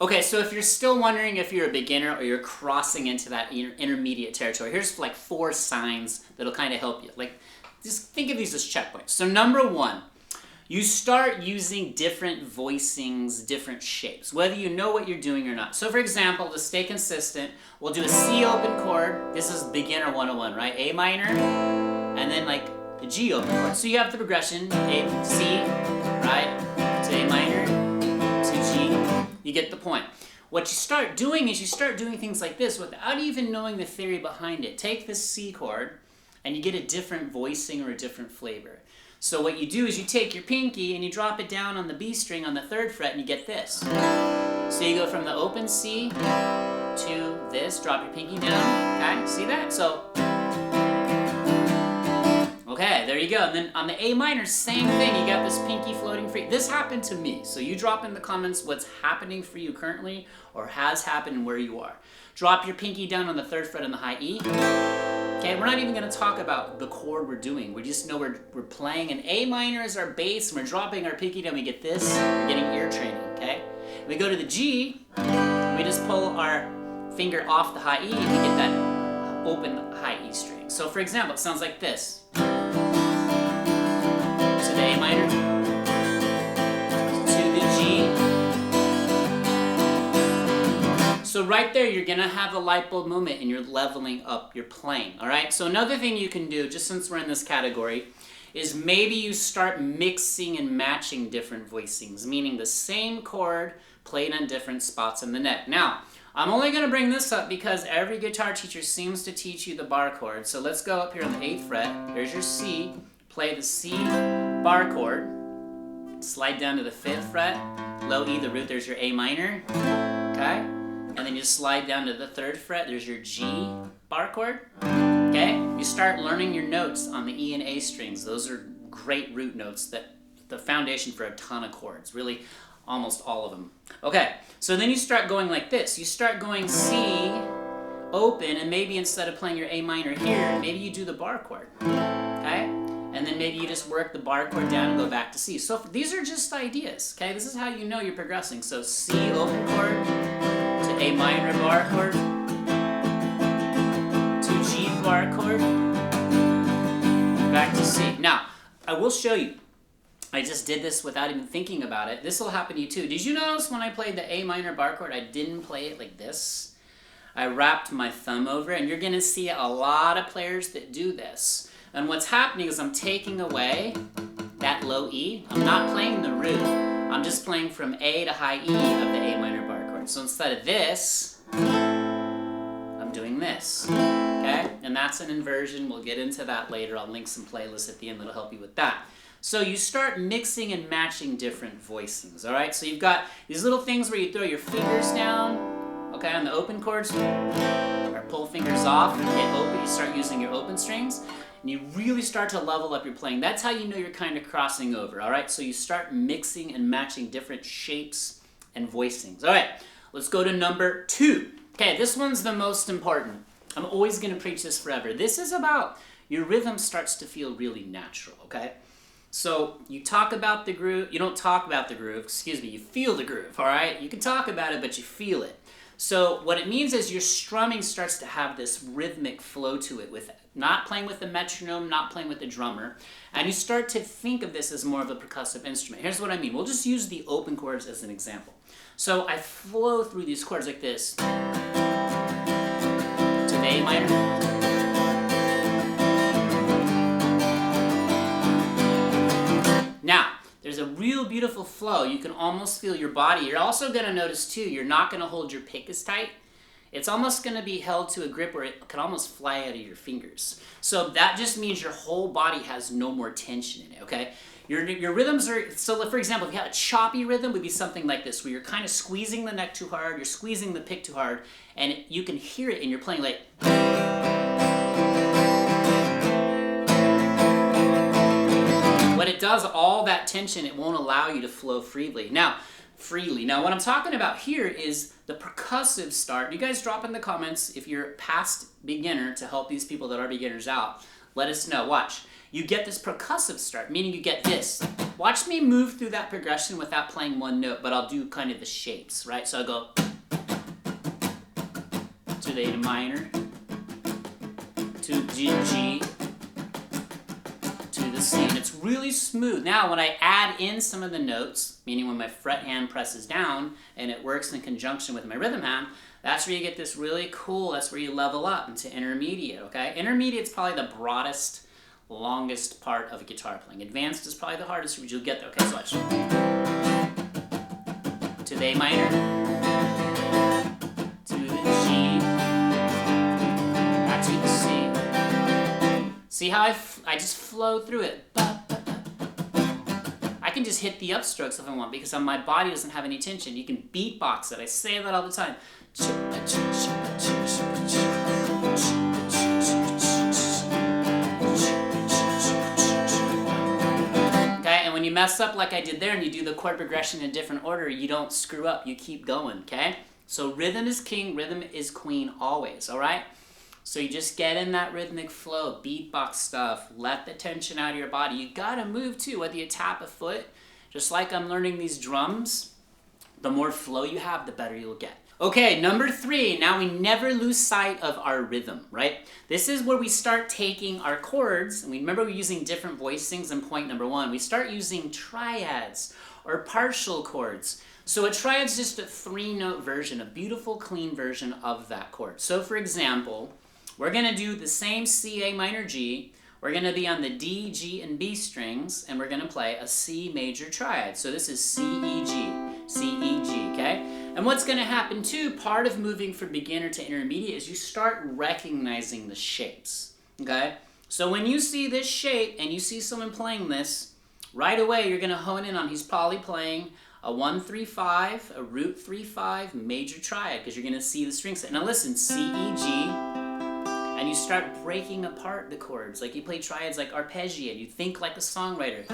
Okay, so if you're still wondering if you're a beginner or you're crossing into that intermediate territory, here's like 4 signs that'll kind of help you. Like, just think of these as checkpoints. So number 1, you start using different voicings, different shapes, whether you know what you're doing or not. So for example, to stay consistent, we'll do a C open chord. This is beginner 101, right? A minor, and then like a G open chord. So you have the progression, A, C, right, to A minor, to G. You get the point. What you start doing is you start doing things like this without even knowing the theory behind it. Take this C chord, and you get a different voicing or a different flavor. So what you do is you take your pinky and you drop it down on the B string on the 3rd fret and you get this. So you go from the open C to this, drop your pinky down, okay? See that? So, okay, there you go. And then on the A minor, same thing. You got this pinky floating free. This happened to me. So you drop in the comments what's happening for you currently or has happened and where you are. Drop your pinky down on the 3rd fret on the high E. Okay, we're not even going to talk about the chord we're doing. We just know we're playing an A minor as our bass, and we're dropping our pinky down. We get this. We're getting ear training, okay? We go to the G. We just pull our finger off the high E, and we get that open high E string. So for example, it sounds like this. To the A minor. To the G. So right there, you're gonna have a light bulb moment and you're leveling up your playing, all right? So another thing you can do, just since we're in this category, is maybe you start mixing and matching different voicings, meaning the same chord played on different spots in the neck. Now, I'm only gonna bring this up because every guitar teacher seems to teach you the bar chord. So let's go up here on the 8th fret. There's your C. Play the C bar chord. Slide down to the 5th fret. Low E, the root, there's your A minor, okay? And then you slide down to the 3rd fret, there's your G bar chord, okay? You start learning your notes on the E and A strings. Those are great root notes, that the foundation for a ton of chords, really almost all of them. Okay, so then you start going like this. You start going C, open, and maybe instead of playing your A minor here, maybe you do the bar chord, okay? And then maybe you just work the bar chord down and go back to C. So these are just ideas, okay? This is how you know you're progressing. So C open chord, to A minor bar chord, to G bar chord, back to C. Now, I will show you. I just did this without even thinking about it. This will happen to you too. Did you notice when I played the A minor bar chord, I didn't play it like this? I wrapped my thumb over it, and you're gonna see a lot of players that do this. And what's happening is I'm taking away that low E. I'm not playing the root. I'm just playing from A to high E of the A minor bar chord. So instead of this, I'm doing this, okay? And that's an inversion. We'll get into that later. I'll link some playlists at the end that'll help you with that. So you start mixing and matching different voicings, all right? So you've got these little things where you throw your fingers down, okay, on the open chords, or pull fingers off and hit open. You start using your open strings, and you really start to level up your playing. That's how you know you're kind of crossing over, all right? So you start mixing and matching different shapes and voicings. All right, let's go to number 2. Okay, this one's the most important. I'm always gonna preach this forever. This is about your rhythm starts to feel really natural, okay? So you talk about the groove, you don't talk about the groove, excuse me, you feel the groove, all right? You can talk about it, but you feel it. So what it means is your strumming starts to have this rhythmic flow to it, with not playing with the metronome, not playing with the drummer, and you start to think of this as more of a percussive instrument. Here's what I mean. We'll just use the open chords as an example. So I flow through these chords like this. To the A minor. Now, there's a real beautiful flow. You can almost feel your body. You're also going to notice too, you're not going to hold your pick as tight. It's almost going to be held to a grip where it can almost fly out of your fingers. So that just means your whole body has no more tension in it, okay? Your rhythms are, so for example, if you had a choppy rhythm, would be something like this, where you're kind of squeezing the neck too hard, you're squeezing the pick too hard, and you can hear it and you're playing like... When it does all that tension, it won't allow you to flow freely. Now, what I'm talking about here is the percussive start. You guys drop in the comments if you're past beginner to help these people that are beginners out. Let us know. Watch. You get this percussive start, meaning you get this. Watch me move through that progression without playing one note, but I'll do kind of the shapes, right? So I'll go to the A minor, to G, to the C, and it's really smooth. Now, when I add in some of the notes, meaning when my fret hand presses down and it works in conjunction with my rhythm hand, that's where you get this really cool, that's where you level up into intermediate, okay? Intermediate's probably the broadest, longest part of guitar playing. Advanced is probably the hardest, but you'll get there. Okay, so watch. To the A minor, to the G, back to the C. See how I just flow through it. I can just hit the upstrokes if I want because my body doesn't have any tension. You can beatbox it. I say that all the time. Okay, and when you mess up like I did there and you do the chord progression in a different order, you don't screw up. You keep going, okay? So rhythm is king, rhythm is queen always, all right? So you just get in that rhythmic flow, beatbox stuff, let the tension out of your body. You gotta move too, whether you tap a foot, just like I'm learning these drums, the more flow you have, the better you'll get. Okay, number 3, now we never lose sight of our rhythm, right? This is where we start taking our chords, and we remember we're using different voicings in point number 1. We start using triads or partial chords. So a triad's just a 3-note version, a beautiful, clean version of that chord. So for example, we're gonna do the same C, A minor, G. We're gonna be on the D, G, and B strings, and we're gonna play a C major triad. So this is C, E, G, C, E, G, okay? And what's gonna happen too, part of moving from beginner to intermediate is you start recognizing the shapes, okay? So when you see this shape and you see someone playing this, right away you're gonna hone in on, he's probably playing a 1-3-5, a root 3-5 major triad, because you're gonna see the string set. Now listen, C, E, G, and you start breaking apart the chords. Like you play triads like arpeggiate, you think like a songwriter.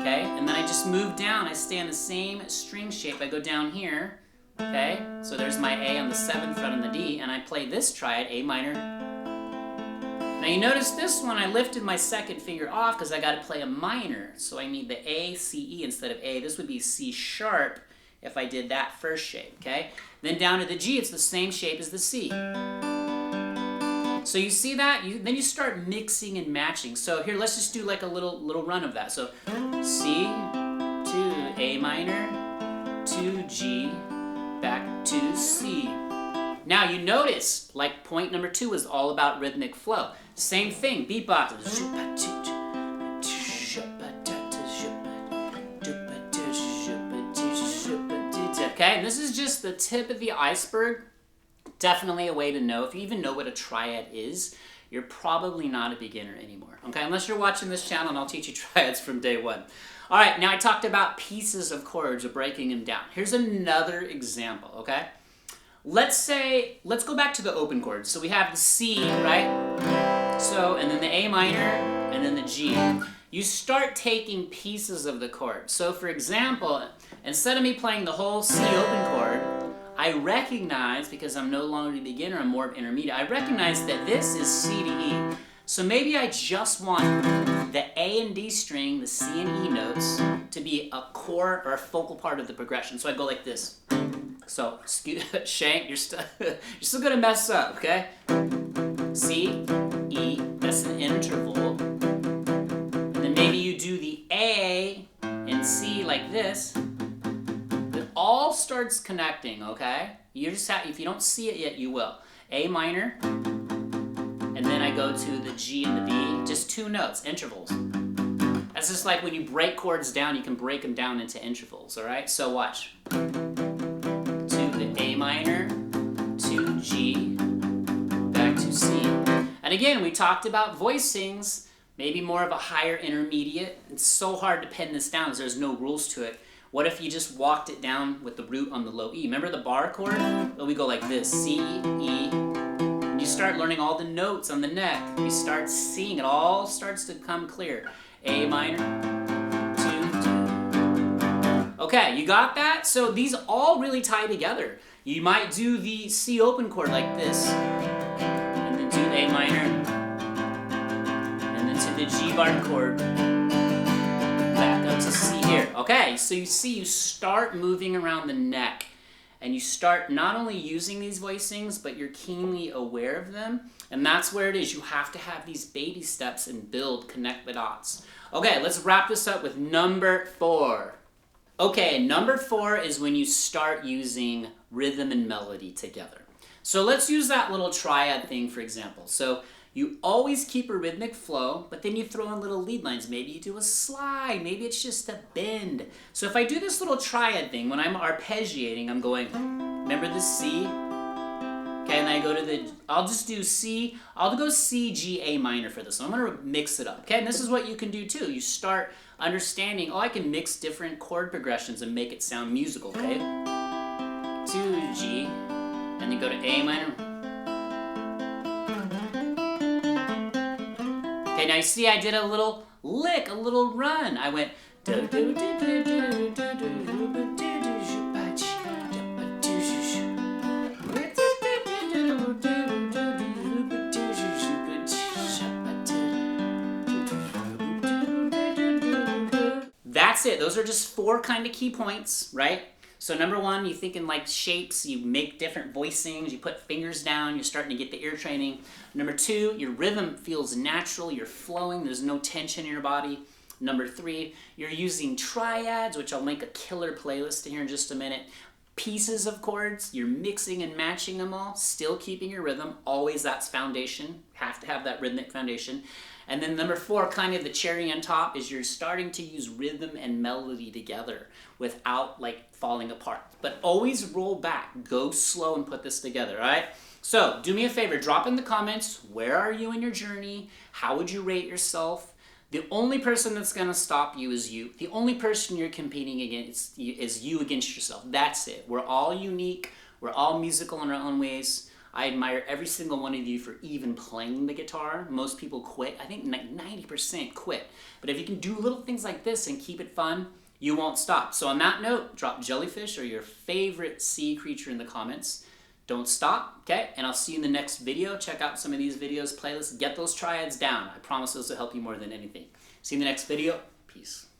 Okay, and then I just move down, I stay on the same string shape, I go down here, okay? So there's my A on the 7th fret on the D, and I play this triad, A minor. Now you notice this one, I lifted my second finger off because I gotta play a minor. So I need the A, C, E instead of A. This would be C sharp if I did that first shape, okay? Then down to the G, it's the same shape as the C. So you see that? Then you start mixing and matching. So here, let's just do like a little run of that. So C to A minor to G back to C. Now you notice, like point number 2 was all about rhythmic flow. Same thing, beatbox. Okay, and this is just the tip of the iceberg. Definitely a way to know. If you even know what a triad is, you're probably not a beginner anymore. Okay, unless you're watching this channel and I'll teach you triads from day 1. All right, now I talked about pieces of chords or breaking them down. Here's another example, okay? Let's go back to the open chords. So we have the C, right? So, and then the A minor, and then the G. You start taking pieces of the chord. So for example, instead of me playing the whole C open chord, I recognize, because I'm no longer a beginner, I'm more of intermediate, I recognize that this is C to E. So maybe I just want the A and D string, the C and E notes, to be a core or a focal part of the progression. So I go like this. So, Shank, you're still gonna mess up, okay? C, E, that's an interval. And then maybe you do the A and C like this. It all starts connecting, okay? You just have, if you don't see it yet, you will. A minor, and then I go to the G and the B, just 2 notes, intervals. That's just like when you break chords down, you can break them down into intervals, all right? So watch. A minor to G, back to C. And again, we talked about voicings, maybe more of a higher intermediate. It's so hard to pin this down because there's no rules to it. What if you just walked it down with the root on the low E? Remember the bar chord? Well, we go like this, C, E, and you start learning all the notes on the neck. You start seeing it all starts to come clear. A minor. Okay, you got that? So these all really tie together. You might do the C open chord like this, and then do A minor, and then to the G bar chord, back up to C here. Okay, so you see you start moving around the neck, and you start not only using these voicings, but you're keenly aware of them. And that's where it is. You have to have these baby steps and build, connect the dots. Okay, let's wrap this up with number 4. Okay, number 4 is when you start using rhythm and melody together. So let's use that little triad thing for example. So you always keep a rhythmic flow, but then you throw in little lead lines. Maybe you do a slide, maybe it's just a bend. So if I do this little triad thing, when I'm arpeggiating, I'm going, remember the C? Okay, and then I go to the, I'll just do C, I'll go C, G, A minor for this one. I'm gonna mix it up, okay? And this is what you can do too. You start understanding, oh, I can mix different chord progressions and make it sound musical, okay? To G, and then go to A minor. Okay, now you see I did a little lick, a little run. I went, that's it. Those are just 4 kind of key points, right? So number 1, you think in like shapes, you make different voicings, you put fingers down, you're starting to get the ear training. Number 2, your rhythm feels natural, you're flowing, there's no tension in your body. Number 3, you're using triads, which I'll make a killer playlist here in just a minute. Pieces of chords, you're mixing and matching them all, still keeping your rhythm. Always that's foundation, have to have that rhythmic foundation. And then number 4, kind of the cherry on top, is you're starting to use rhythm and melody together without like falling apart. But always roll back, go slow and put this together, all right? So do me a favor, drop in the comments, where are you in your journey? How would you rate yourself? The only person that's gonna stop you is you. The only person you're competing against is you against yourself. That's it. We're all unique. We're all musical in our own ways. I admire every single one of you for even playing the guitar. Most people quit. I think 90% quit. But if you can do little things like this and keep it fun, you won't stop. So on that note, drop jellyfish or your favorite sea creature in the comments. Don't stop, okay? And I'll see you in the next video. Check out some of these videos, playlists. Get those triads down. I promise those will help you more than anything. See you in the next video. Peace.